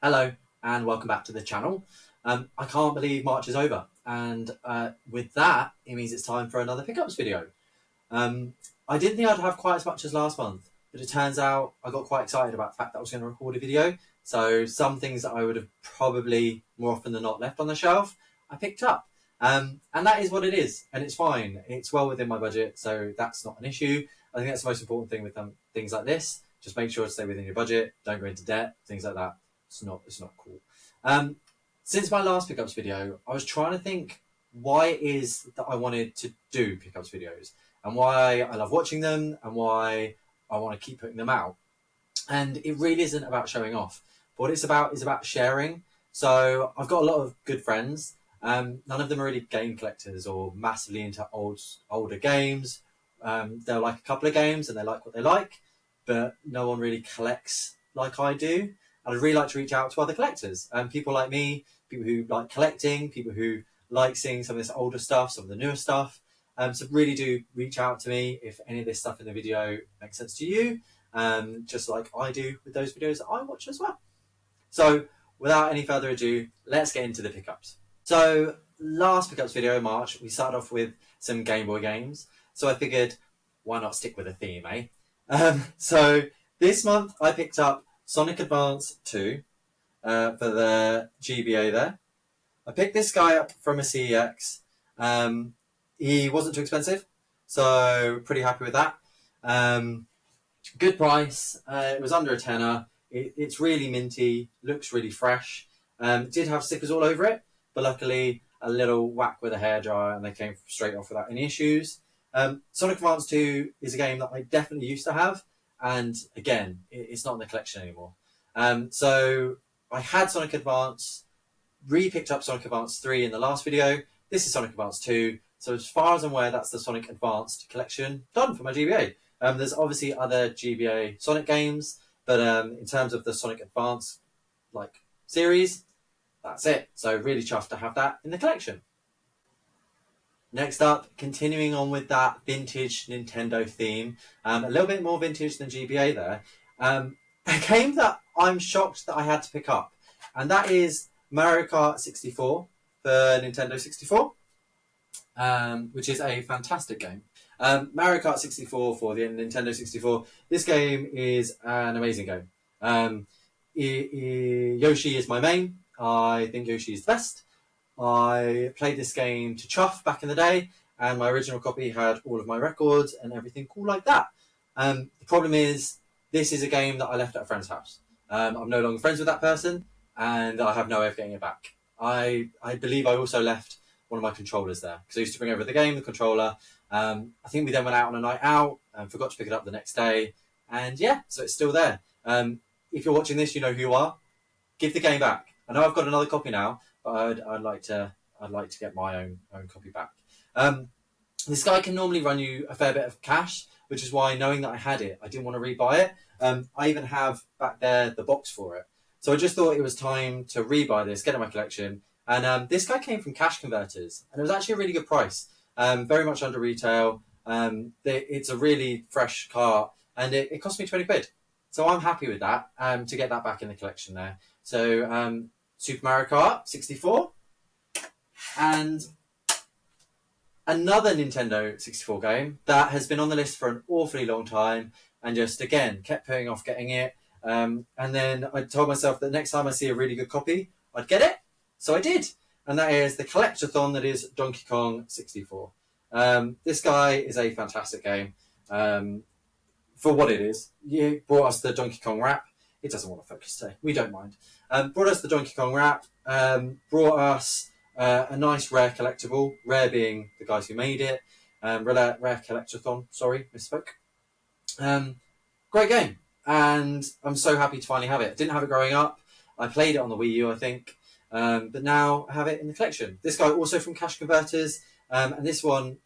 Hello and welcome back to the channel. I can't believe March is over, and with that it means it's time for another pickups video. I didn't think I'd have quite as much as last month, but it turns out I got quite excited about the fact that I was going to record a video, so some things that I would have probably more often than not left on the shelf, I picked up. And that is what it is, and it's fine. It's well within my budget, so that's not an issue. I think that's the most important thing with things like this. Just make sure to stay within your budget, don't go into debt, things like that. It's not cool. Since my last pickups video, I was trying to think why it is that I wanted to do pickups videos and why I love watching them and why I want to keep putting them out. And it really isn't about showing off. But what it's about is about sharing. So I've got a lot of good friends. None of them are really game collectors or massively into older games. They'll like a couple of games and they like what they like, but no one really collects like I do. And I'd really like to reach out to other collectors and people like me, people who like collecting, people who like seeing some of this older stuff, some of the newer stuff. So really do reach out to me if any of this stuff in the video makes sense to you, just like I do with those videos that I watch as well. So without any further ado, let's get into the pickups. So last pickups video in March, we started off with some Game Boy games. So I figured, why not stick with a theme, eh? So this month I picked up Sonic Advance 2 for the GBA there. I picked this guy up from a CEX. He wasn't too expensive, so pretty happy with that. Good price. It was under a tenner. It's really minty, looks really fresh. It did have stickers all over it, but luckily a little whack with a hairdryer and they came straight off without any issues. Sonic Advance 2 is a game that I definitely used to have. And again, it's not in the collection anymore. So I had Sonic Advance, re-picked up Sonic Advance 3 in the last video. This is Sonic Advance 2. So as far as I'm aware, that's the Sonic Advanced collection done for my GBA. There's obviously other GBA Sonic games, but in terms of the Sonic Advance series, that's it. So really chuffed to have that in the collection. Next up, continuing on with that vintage Nintendo theme, a little bit more vintage than GBA there, a game that I'm shocked that I had to pick up, and that is Mario Kart 64 for Nintendo 64, which is a fantastic game. Mario Kart 64 for the Nintendo 64, this game is an amazing game. Yoshi is my main. I think Yoshi is the best. I played this game to chuff back in the day, and my original copy had all of my records and everything cool like that. The problem is, this is a game that I left at a friend's house. I'm no longer friends with that person, and I have no way of getting it back. I believe I also left one of my controllers there, because I used to bring over the game, the controller. I think we then went out on a night out and forgot to pick it up the next day, and yeah, so it's still there. If you're watching this, you know who you are. Give the game back. I know I've got another copy now, but I'd like to get my own copy back. This guy can normally run you a fair bit of cash, which is why, knowing that I had it, I didn't want to rebuy it. I even have back there the box for it. So I just thought it was time to rebuy this, get it in my collection. And this guy came from Cash Converters, and it was actually a really good price, very much under retail. It's a really fresh car, and it cost me 20 quid. So I'm happy with that, to get that back in the collection there. So Super Mario Kart 64, and another Nintendo 64 game that has been on the list for an awfully long time, and just again kept putting off getting it. And then I told myself that next time I see a really good copy, I'd get it. So I did, and that is the collectathon that is Donkey Kong 64. This guy is a fantastic game, for what it is. You brought us the Donkey Kong wrap. It doesn't want to focus today. We don't mind. Brought us the Donkey Kong wrap. Brought us a nice rare collectible. Rare being the guys who made it. Rare collectathon. Sorry, misspoke. Great game, and I'm so happy to finally have it. I didn't have it growing up. I played it on the Wii U, I think, but now I have it in the collection. This guy also from Cash Converters, and this one,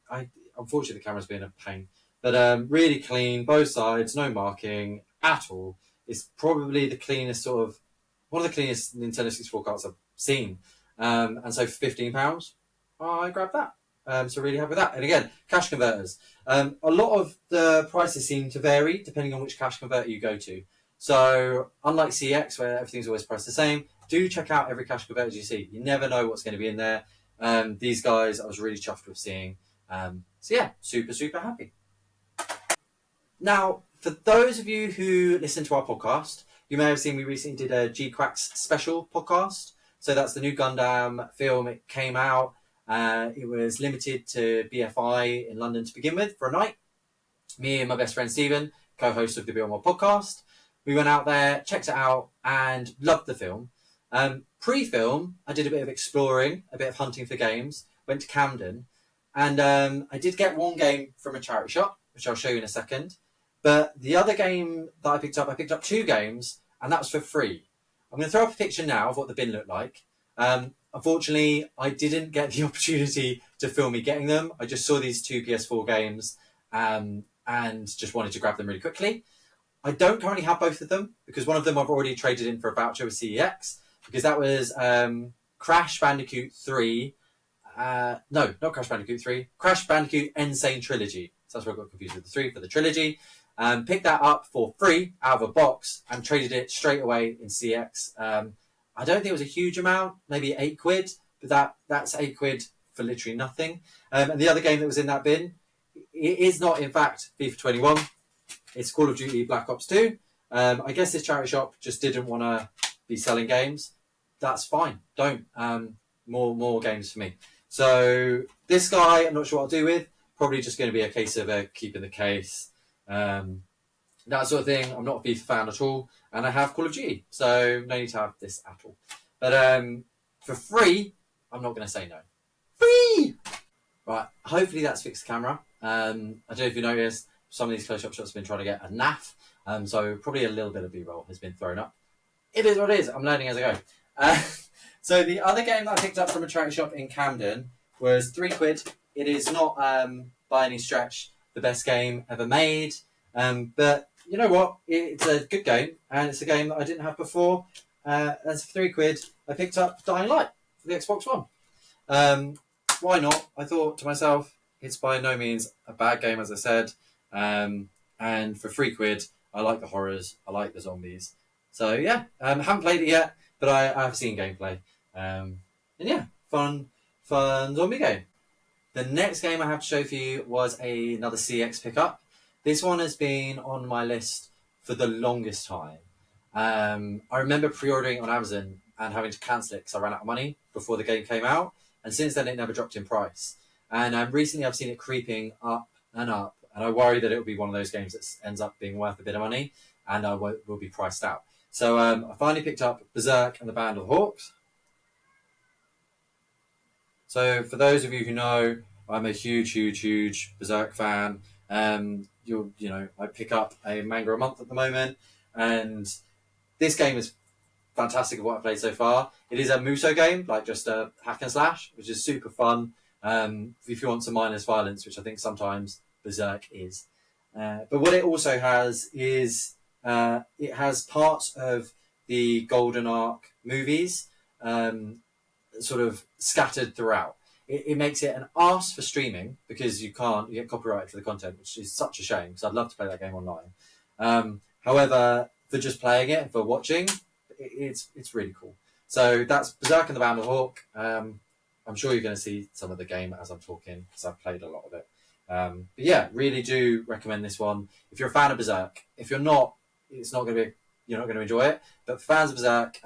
unfortunately the camera's been a pain, but really clean, both sides, no marking at all. It's probably the cleanest one of the cleanest Nintendo 64 carts I've seen. And so for £15, I grabbed that. So really happy with that. And again, Cash Converters. A lot of the prices seem to vary depending on which cash converter you go to. So unlike CX, where everything's always priced the same, do check out every cash converter you see. You never know what's going to be in there. These guys, I was really chuffed with seeing. So yeah, super, super happy. Now, for those of you who listen to our podcast, you may have seen we recently did a G-Cracks special podcast. So that's the new Gundam film. It came out. It was limited to BFI in London to begin with for a night. Me and my best friend Stephen, co-host of the Beyond More podcast, we went out there, checked it out, and loved the film. Pre-film, I did a bit of exploring, a bit of hunting for games, went to Camden, and I did get one game from a charity shop, which I'll show you in a second. But the other game that I picked up 2 games, and that was for free. I'm going to throw up a picture now of what the bin looked like. Unfortunately, I didn't get the opportunity to film me getting them. I just saw these 2 PS4 games and just wanted to grab them really quickly. I don't currently have both of them because one of them I've already traded in for a voucher with CEX because that was Crash Bandicoot 3. No, not Crash Bandicoot 3. Crash Bandicoot N. Sane Trilogy. So that's where I got confused with the 3 for the trilogy. Picked that up for free out of a box and traded it straight away in CX. I don't think it was a huge amount, maybe £8, but that's £8 for literally nothing. And the other game that was in that bin, it is not in fact FIFA 21. It's Call of Duty Black Ops 2. I guess this charity shop just didn't want to be selling games. That's fine. Don't. More games for me. So this guy, I'm not sure what I'll do with. Probably just going to be a case of keeping the case. That sort of thing. I'm not a FIFA fan at all. And I have Call of Duty. So no need to have this at all. But for free, I'm not going to say no. Free! Right. Hopefully that's fixed the camera. I don't know if you noticed, some of these close-up shots have been trying to get a naff. So probably a little bit of B-roll has been thrown up. It is what it is. I'm learning as I go. So the other game that I picked up from a charity shop in Camden was £3. It is not by any stretch the best game ever made. But you know what? It's a good game, and it's a game that I didn't have before. As for £3, I picked up Dying Light for the Xbox One. Why not? I thought to myself, it's by no means a bad game, as I said. And for £3, I like the horrors, I like the zombies. So yeah, haven't played it yet, but I've seen gameplay. And yeah, fun zombie game. The next game I have to show for you was another CX pickup. This one has been on my list for the longest time. I remember pre-ordering on Amazon and having to cancel it because I ran out of money before the game came out. And since then, it never dropped in price. And recently, I've seen it creeping up and up. And I worry that it will be one of those games that ends up being worth a bit of money and will be priced out. So I finally picked up Berserk and the Band of Hawks. So for those of you who know, I'm a huge Berserk fan. I pick up a manga a month at the moment, and this game is fantastic of what I've played so far. It is a Muso game, like just a hack and slash, which is super fun. If you want some mindless violence, which I think sometimes Berserk is. But what it also has is it has parts of the Golden Arc movies sort of scattered throughout. It makes it an arse for streaming because you get copyrighted for the content, which is such a shame because I'd love to play that game online. However, for just playing it and for watching, it's really cool. So that's Berserk and the Band of Hawk. I'm sure you're going to see some of the game as I'm talking because I've played a lot of it. But yeah, really do recommend this one. If you're a fan of Berserk, if you're not, you're not going to enjoy it. But for fans of Berserk,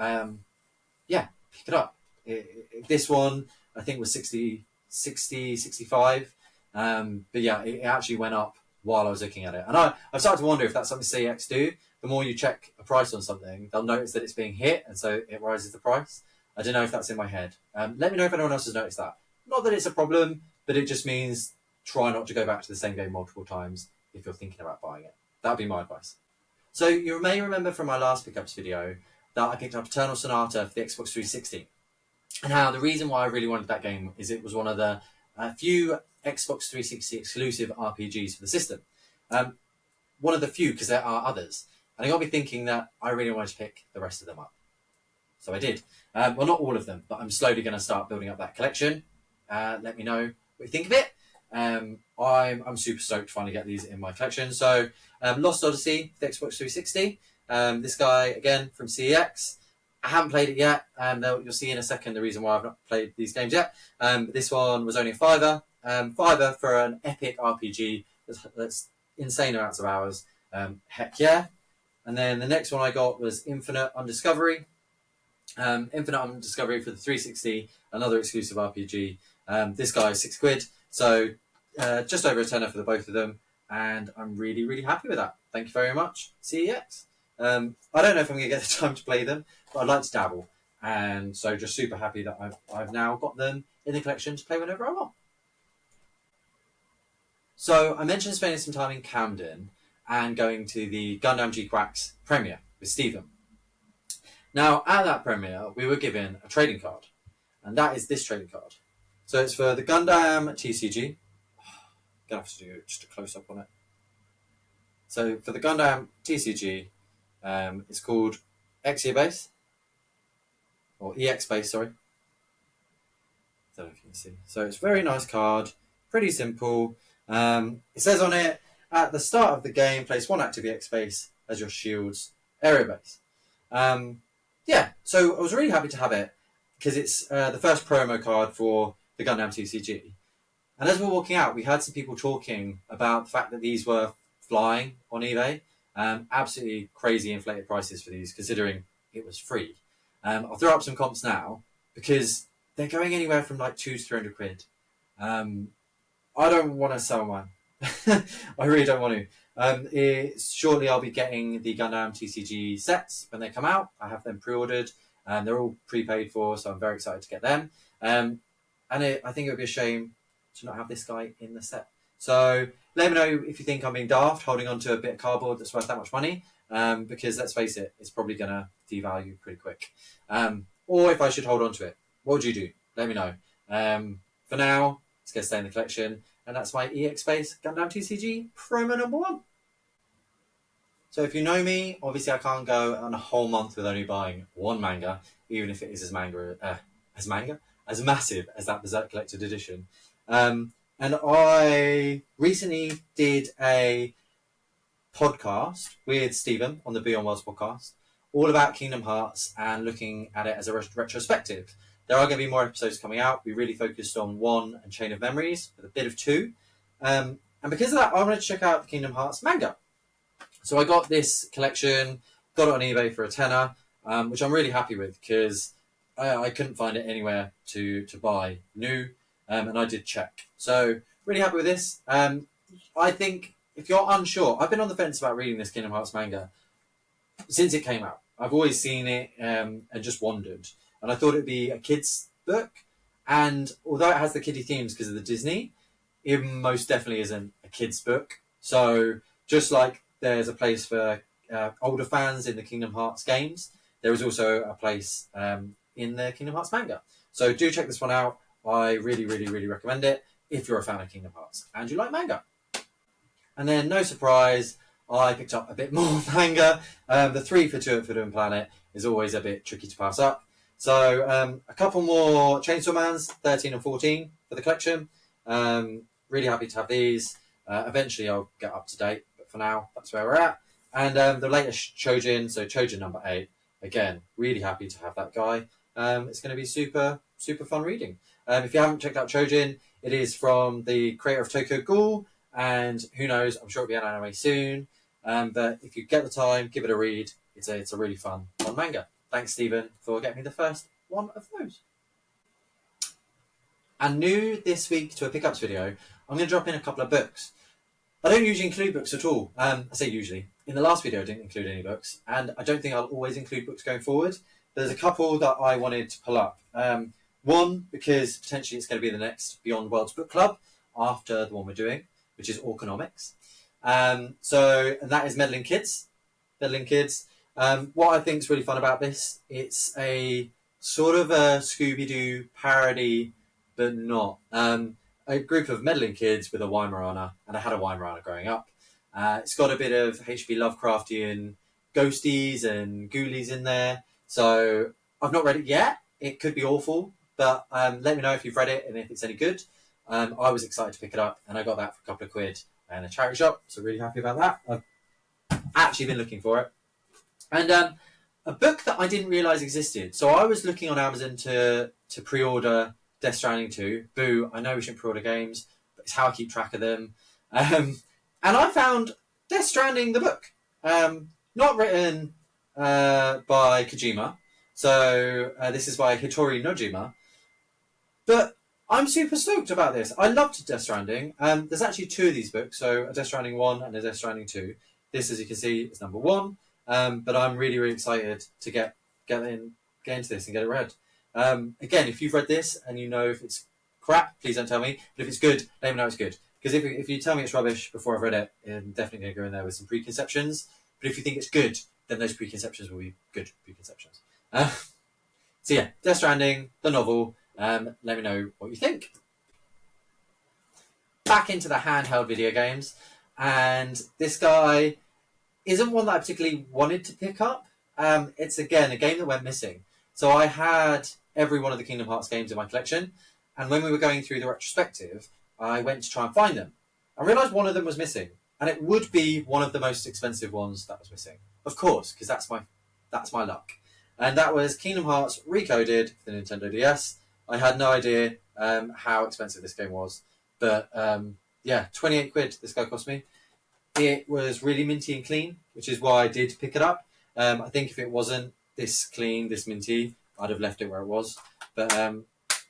yeah, pick it up. This one, I think, was 65. But yeah, it actually went up while I was looking at it. And I've started to wonder if that's something CX do. The more you check a price on something, they'll notice that it's being hit, and so it rises the price. I don't know if that's in my head. Let me know if anyone else has noticed that. Not that it's a problem, but it just means try not to go back to the same game multiple times if you're thinking about buying it. That would be my advice. So you may remember from my last pickups video that I picked up Eternal Sonata for the Xbox 360. And how the reason why I really wanted that game is it was one of the few Xbox 360 exclusive RPGs for the system. One of the few, because there are others. And it got me thinking that I really wanted to pick the rest of them up. So I did. Well, not all of them, but I'm slowly going to start building up that collection. Let me know what you think of it. I'm super stoked to finally get these in my collection. So Lost Odyssey, the Xbox 360. This guy, again, from CEX. I haven't played it yet. You'll see in a second the reason why I've not played these games yet. This one was only a fiver. Fiver for an epic RPG that's insane amounts of hours. Heck yeah. And then the next one I got was Infinite Undiscovery. Infinite Undiscovery for the 360, another exclusive RPG. This guy is £6, so just over a tenner for the both of them, and I'm really, really happy with that. Thank you very much, CEX. I don't know if I'm going to get the time to play them, but I'd like to dabble, and so just super happy that I've now got them in the collection to play whenever I want. So I mentioned spending some time in Camden and going to the Gundam G-Quacks premiere with Stephen. Now, at that premiere, we were given a trading card, and that is this trading card. So it's for the Gundam TCG. Gonna have to do just a close-up on it. So for the Gundam TCG, it's called Exia Base, or EX Base, sorry. Don't know if you can see. So it's a very nice card, pretty simple. It says on it, at the start of the game, place one active EX Base as your shield's area base. Yeah, so I was really happy to have it because it's the first promo card for the Gundam TCG. And as we were walking out, we had some people talking about the fact that these were flying on eBay. Absolutely crazy inflated prices for these, considering it was free. I'll throw up some comps now because they're going anywhere from like £200 to £300. I don't want to sell mine. I really don't want to. Shortly, I'll be getting the Gundam TCG sets when they come out. I have them pre-ordered. They're all prepaid for, so I'm very excited to get them. I think it would be a shame to not have this guy in the set. So let me know if you think I'm being daft, holding on to a bit of cardboard that's worth that much money, because let's face it, it's probably going to devalue pretty quick. Or if I should hold on to it. What would you do? Let me know. For now, it's going to stay in the collection, and that's my EX Base Gundam TCG promo number 1. So if you know me, obviously I can't go on a whole month with only buying one manga, even if it is as massive as that Berserk Collected Edition. And I recently did a podcast with Stephen on the Beyond Worlds podcast, all about Kingdom Hearts and looking at it as a retrospective. There are going to be more episodes coming out. We really focused on 1 and Chain of Memories with a bit of 2. And because of that, I wanted to check out the Kingdom Hearts manga. So I got this collection, got it on eBay for a tenner, which I'm really happy with because I couldn't find it anywhere to buy new, and I did check. So really happy with this. I think if you're unsure, I've been on the fence about reading this Kingdom Hearts manga since it came out. I've always seen it and just wondered. And I thought it'd be a kid's book. And although it has the kiddie themes because of the Disney, it most definitely isn't a kid's book. So just like there's a place for older fans in the Kingdom Hearts games, there is also a place in the Kingdom Hearts manga. So do check this one out. I really, really, really recommend it if you're a fan of Kingdom Hearts and you like manga. And then, no surprise, I picked up a bit more manga. The 3 for 2 at Forbidden Planet is always a bit tricky to pass up. So a couple more Chainsaw Mans, 13 and 14 for the collection. Really happy to have these. Eventually I'll get up to date, but for now, that's where we're at. And the latest Chojin, so Chojin number 8, again, really happy to have that guy. It's going to be super, super fun reading. If you haven't checked out Chojin, it is from the creator of Tokyo Ghoul, and who knows, I'm sure it'll be an anime soon. But if you get the time, give it a read. It's a really fun manga. Thanks, Stephen, for getting me the first one of those. And new this week to a pickups video, I'm going to drop in a couple of books. I don't usually include books at all. I say usually. In the last video, I didn't include any books, and I don't think I'll always include books going forward. There's a couple that I wanted to pull up. One, because potentially it's going to be the next Beyond Worlds book club after the one we're doing, which is Orconomics. And that is Meddling Kids. Meddling Kids. What I think is really fun about this, it's a sort of a Scooby-Doo parody, but not. A group of meddling kids with a Weimaraner, and I had a Weimaraner growing up. It's got a bit of H.P. Lovecraftian ghosties and ghoulies in there. So I've not read it yet. It could be awful, but let me know if you've read it and if it's any good. I was excited to pick it up, and I got that for a couple of quid in a charity shop, so really happy about that. I've actually been looking for it. And a book that I didn't realise existed. So I was looking on Amazon to pre-order Death Stranding 2. Boo, I know we shouldn't pre-order games, but it's how I keep track of them. And I found Death Stranding, the book. Not written by Kojima. So this is by Hitori Nojima. But I'm super stoked about this. I loved Death Stranding. There's actually 2 of these books. So a Death Stranding 1 and a Death Stranding 2. This, as you can see, is number 1. But I'm really, really excited to get into this and get it read. Again, if you've read this and you know if it's crap, please don't tell me. But if it's good, let me know it's good. Because if you tell me it's rubbish before I've read it, I'm definitely going to go in there with some preconceptions. But if you think it's good, then those preconceptions will be good preconceptions. So yeah, Death Stranding, the novel. Let me know what you think. Back into the handheld video games. And this guy isn't one that I particularly wanted to pick up. It's, again, a game that went missing. So I had every one of the Kingdom Hearts games in my collection. And when we were going through the retrospective, I went to try and find them. I realised one of them was missing. And it would be one of the most expensive ones that was missing. Of course, because that's my luck. And that was Kingdom Hearts Recoded for the Nintendo DS. I had no idea how expensive this game was. But, yeah, 28 quid this guy cost me. It was really minty and clean, which is why I did pick it up. I think if it wasn't this clean, this minty, I'd have left it where it was. But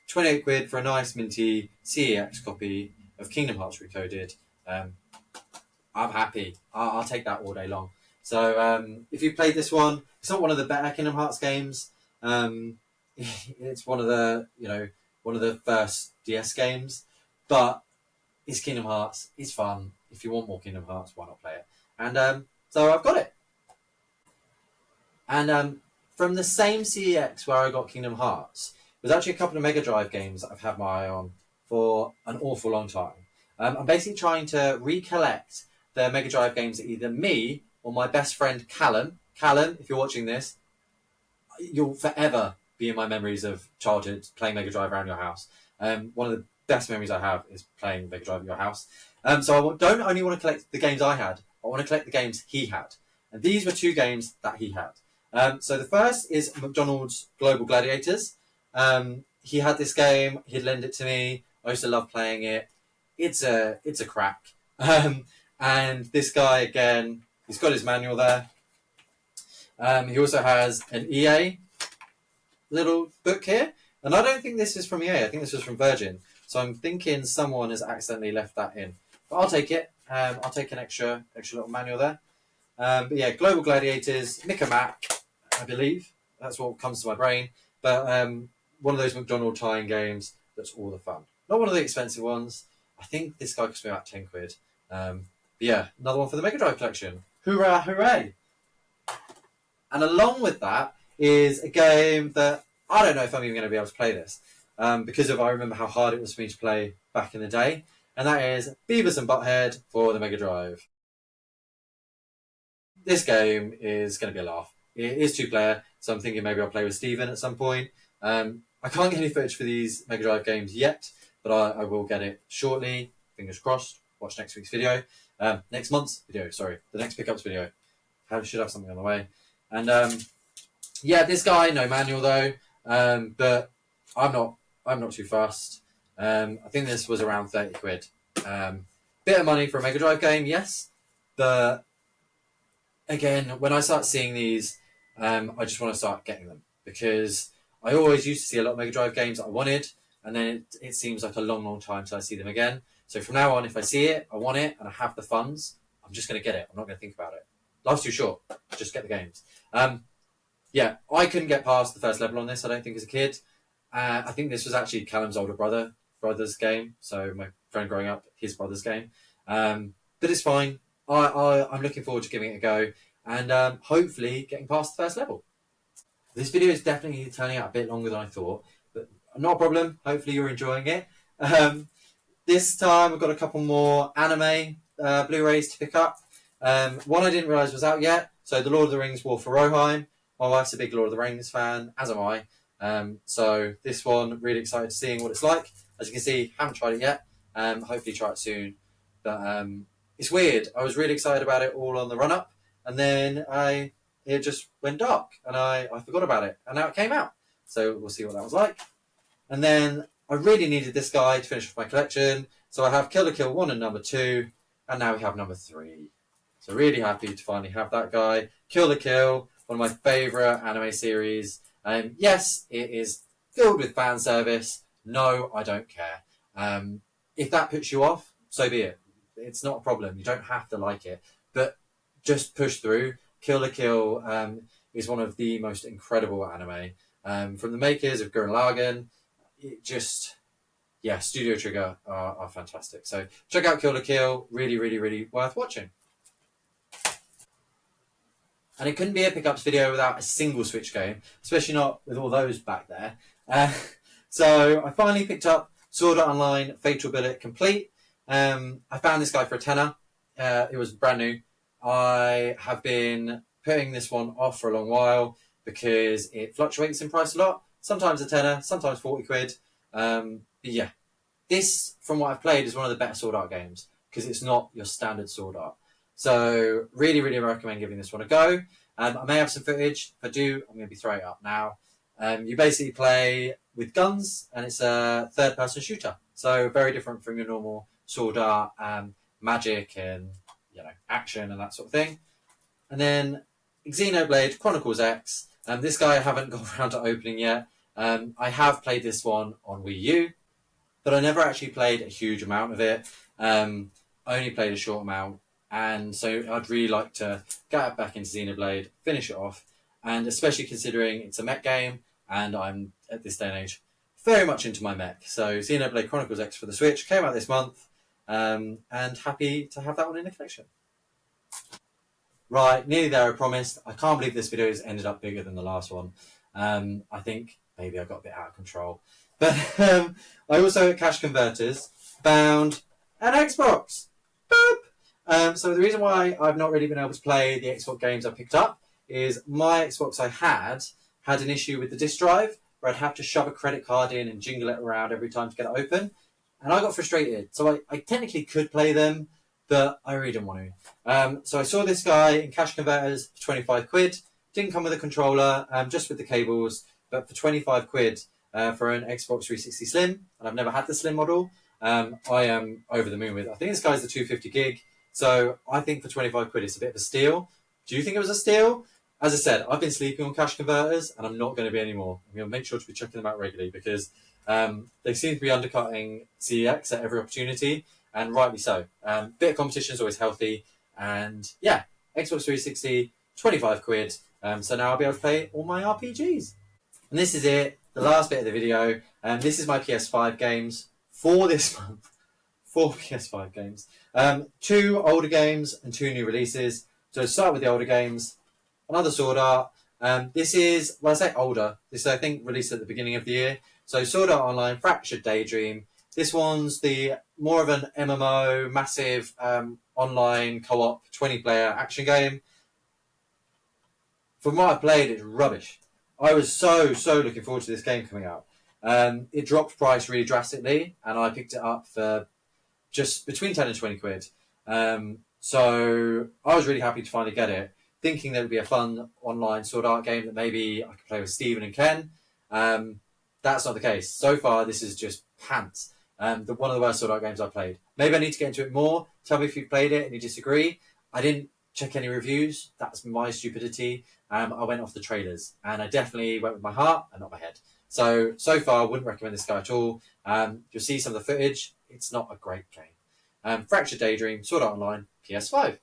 28 quid for a nice minty CEX copy of Kingdom Hearts Recoded. I'm happy. I'll take that all day long. So if you played this one, it's not one of the better Kingdom Hearts games. It's one of the first DS games, but it's Kingdom Hearts. It's fun. If you want more Kingdom Hearts, why not play it? And so I've got it. And from the same CEX where I got Kingdom Hearts, there's actually a couple of Mega Drive games that I've had my eye on for an awful long time. I'm basically trying to recollect the Mega Drive games that either me or my best friend Callum, if you're watching this, you'll forever be in my memories of childhood playing Mega Drive around your house. One of the best memories I have is playing Mega Drive at your house. So I don't only want to collect the games I had, I want to collect the games he had. And these were 2 games that he had. So the first is McDonald's Global Gladiators. He had this game, he'd lend it to me, I used to love playing it. It's a crack. And this guy, again, he's got his manual there. He also has an EA little book here. And I don't think this is from EA, I think this was from Virgin. So I'm thinking someone has accidentally left that in. But I'll take it. I'll take an extra little manual there. But yeah, Global Gladiators, Mick and Mac, I believe. That's what comes to my brain. But one of those McDonald tie-in games that's all the fun. Not one of the expensive ones. I think this guy cost me about 10 quid. But yeah, another one for the Mega Drive collection. Hoorah, hooray! And along with that is a game that I don't know if I'm even going to be able to play this. Because I remember how hard it was for me to play back in the day. And that is Beavis and Butthead for the Mega Drive. This game is going to be a laugh. It is 2-player, so I'm thinking maybe I'll play with Steven at some point. I can't get any footage for these Mega Drive games yet, but I will get it shortly. Fingers crossed. Watch next week's video. Next month's video, sorry. The next pickups video. I should have something on the way. And yeah, this guy, no manual though. But I'm not too fussed. I think this was around 30 quid. Bit of money for a Mega Drive game, yes. But again, when I start seeing these, I just want to start getting them. Because I always used to see a lot of Mega Drive games that I wanted, and then it seems like a long, long time till I see them again. So from now on, if I see it, I want it, and I have the funds, I'm just going to get it. I'm not going to think about it. Life's too short. Just get the games. Yeah, I couldn't get past the first level on this, I don't think, as a kid. I think this was actually Callum's older brother's game. So my friend growing up, his brother's game. But it's fine. I'm looking forward to giving it a go and hopefully getting past the first level. This video is definitely turning out a bit longer than I thought, but not a problem. Hopefully you're enjoying it. This time I've got a couple more anime Blu-rays to pick up. One I didn't realise was out yet. So The Lord of the Rings War for Rohirrim. My wife's a big Lord of the Rings fan, as am I. So this one, really excited to seeing what it's like. As you can see, haven't tried it yet. Hopefully try it soon. But it's weird. I was really excited about it all on the run-up. And then I it just went dark, and I forgot about it, and now it came out. So we'll see what that was like. And then I really needed this guy to finish off my collection, so I have Kill la Kill 1 and number 2, and now we have number 3. So really happy to finally have that guy. Kill la Kill, one of my favourite anime series. Yes, it is filled with fan service. No, I don't care. If that puts you off, so be it. It's not a problem. You don't have to like it, but just push through. Kill la Kill is one of the most incredible anime from the makers of Gurren Lagann. It just, yeah, Studio Trigger are fantastic. So check out Kill la Kill. Really, really, really worth watching. And it couldn't be a pickups video without a single Switch game, especially not with all those back there. So I finally picked up Sword Art Online Fatal Bullet Complete. I found this guy for a tenner. It was brand new. I have been putting this one off for a long while because it fluctuates in price a lot. Sometimes a tenner, sometimes 40 quid. But yeah, this, from what I've played, is one of the better Sword Art games because it's not your standard Sword Art. So really, really recommend giving this one a go. I may have some footage. If I do, I'm going to be throwing it up now. You basically play with guns, and it's a third-person shooter. So very different from your normal Sword Art, magic, and action and that sort of thing. And then Xenoblade Chronicles X. This guy I haven't got around to opening yet. I have played this one on Wii U, but I never actually played a huge amount of it. I only played a short amount, and so I'd really like to get back into Xenoblade, finish it off, and especially considering it's a mech game, and I'm, at this day and age, very much into my mech. So Xenoblade Chronicles X for the Switch came out this month, and happy to have that one in the collection. Right, nearly there, I promised. I can't believe this video has ended up bigger than the last one. I think maybe I got a bit out of control. But I also, at Cash Converters, found an Xbox. Boop! So the reason why I've not really been able to play the Xbox games I picked up is my Xbox I had an issue with the disk drive where I'd have to shove a credit card in and jingle it around every time to get it open. And I got frustrated. So I technically could play them, but I really didn't want to. So I saw this guy in Cash Converters for 25 quid. Didn't come with a controller, just with the cables, but for 25 quid for an Xbox 360 Slim, and I've never had the Slim model, I am over the moon with. I think this guy's the 250 gig, so I think for 25 quid it's a bit of a steal. Do you think it was a steal? As I said, I've been sleeping on Cash Converters, and I'm not going to be anymore. I'm going to make sure to be checking them out regularly because they seem to be undercutting CEX at every opportunity, and rightly so. Bit of competition is always healthy, and yeah, Xbox 360, 25 quid. So now I'll be able to play all my RPGs. And this is it, the last bit of the video. This is my PS5 games for this month. 4 PS5 games. 2 older games and 2 new releases. So start with the older games. Another Sword Art. This is, well, I say older. This is, I think, released at the beginning of the year. So Sword Art Online, Fractured Daydream. This one's the more of an MMO, massive online co-op 20-player action game. From what I played, it's rubbish. I was so looking forward to this game coming out. It dropped price really drastically, and I picked it up for just between 10 and 20 quid. So I was really happy to finally get it, thinking there would be a fun online Sword Art game that maybe I could play with Stephen and Ken. That's not the case. So far, this is just pants. One of the worst Sword Art games I've played. Maybe I need to get into it more. Tell me if you've played it and you disagree. I didn't check any reviews. That's my stupidity. I went off the trailers, and I definitely went with my heart and not my head. So far, I wouldn't recommend this guy at all. You'll see some of the footage. It's not a great game. Fractured Daydream, Sword Art Online, PS5.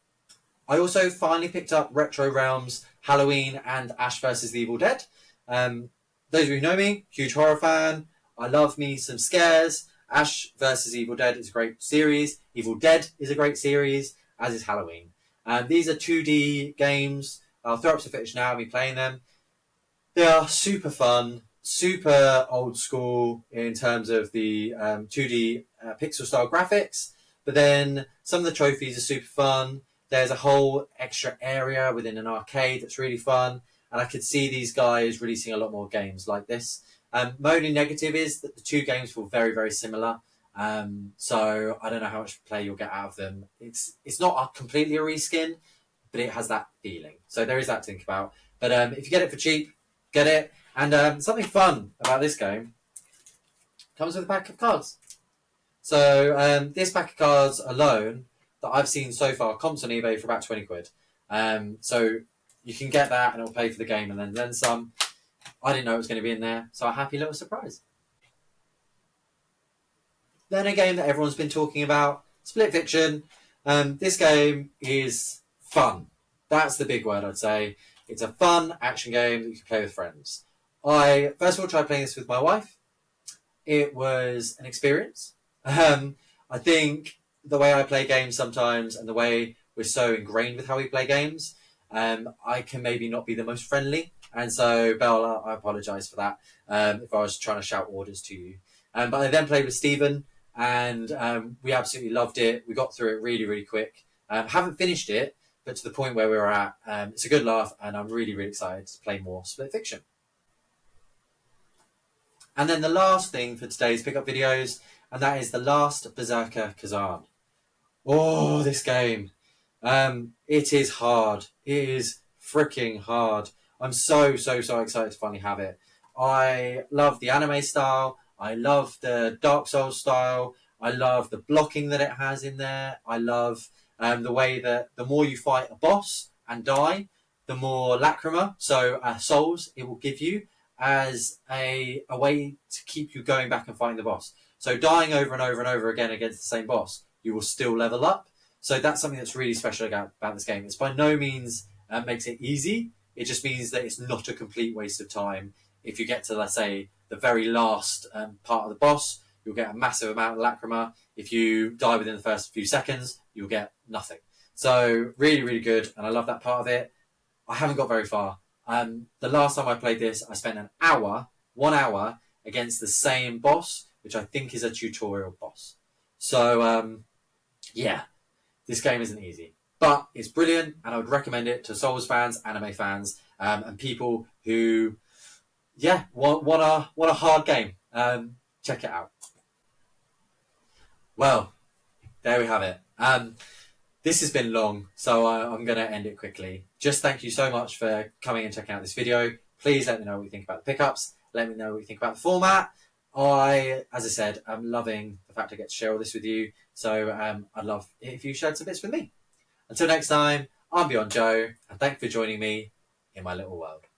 I also finally picked up Retro Realms, Halloween, and Ash vs. the Evil Dead. Those of you who know me, huge horror fan. I love me some scares. Ash vs. Evil Dead is a great series. Evil Dead is a great series, as is Halloween. These are 2D games. I'll throw up some footage now of me playing them. They are super fun, super old school in terms of the 2D pixel style graphics. But then some of the trophies are super fun. There's a whole extra area within an arcade that's really fun. And I could see these guys releasing a lot more games like this. My only negative is that the 2 games feel very, very similar. So I don't know how much play you'll get out of them. It's not completely a reskin, but it has that feeling. So there is that to think about. But if you get it for cheap, get it. And something fun about this game comes with a pack of cards. So this pack of cards alone that I've seen so far comps on eBay for about 20 quid. So you can get that and it'll pay for the game and then some. I didn't know it was going to be in there, so a happy little surprise. Then a game that everyone's been talking about, Split Fiction. This game is fun. That's the big word, I'd say. It's a fun action game that you can play with friends. I first of all tried playing this with my wife. It was an experience. I think the way I play games sometimes and the way we're so ingrained with how we play games, I can maybe not be the most friendly. And so, Belle, I apologise for that if I was trying to shout orders to you. But I then played with Stephen and we absolutely loved it. We got through it really, really quick. Haven't finished it, but to the point where we were at, it's a good laugh and I'm really, really excited to play more Split Fiction. And then the last thing for today's pickup videos, and that is The Last Berserker Kazan. Oh, this game. It is hard. It is freaking hard. I'm so excited to finally have it. I love the anime style. I love the Dark Souls style. I love the blocking that it has in there. I love the way that the more you fight a boss and die, the more lacrima, so souls, it will give you as a way to keep you going back and fighting the boss. So dying over and over and over again against the same boss, you will still level up. So that's something that's really special about this game. It's by no means makes it easy. It just means that it's not a complete waste of time. If you get to, let's say, the very last part of the boss, you'll get a massive amount of lacrima. If you die within the first few seconds, you'll get nothing. So really, really good. And I love that part of it. I haven't got very far. The last time I played this, I spent 1 hour against the same boss, which I think is a tutorial boss. So, yeah, this game isn't easy. But it's brilliant, and I would recommend it to Souls fans, anime fans, and people who, yeah, want a hard game. Check it out. Well, there we have it. This has been long, so I'm going to end it quickly. Just thank you so much for coming and checking out this video. Please let me know what you think about the pickups. Let me know what you think about the format. As I said, I'm loving the fact I get to share all this with you. So I'd love it if you shared some bits with me. Until next time, I'm Beyond Joe, and thank you for joining me in my little world.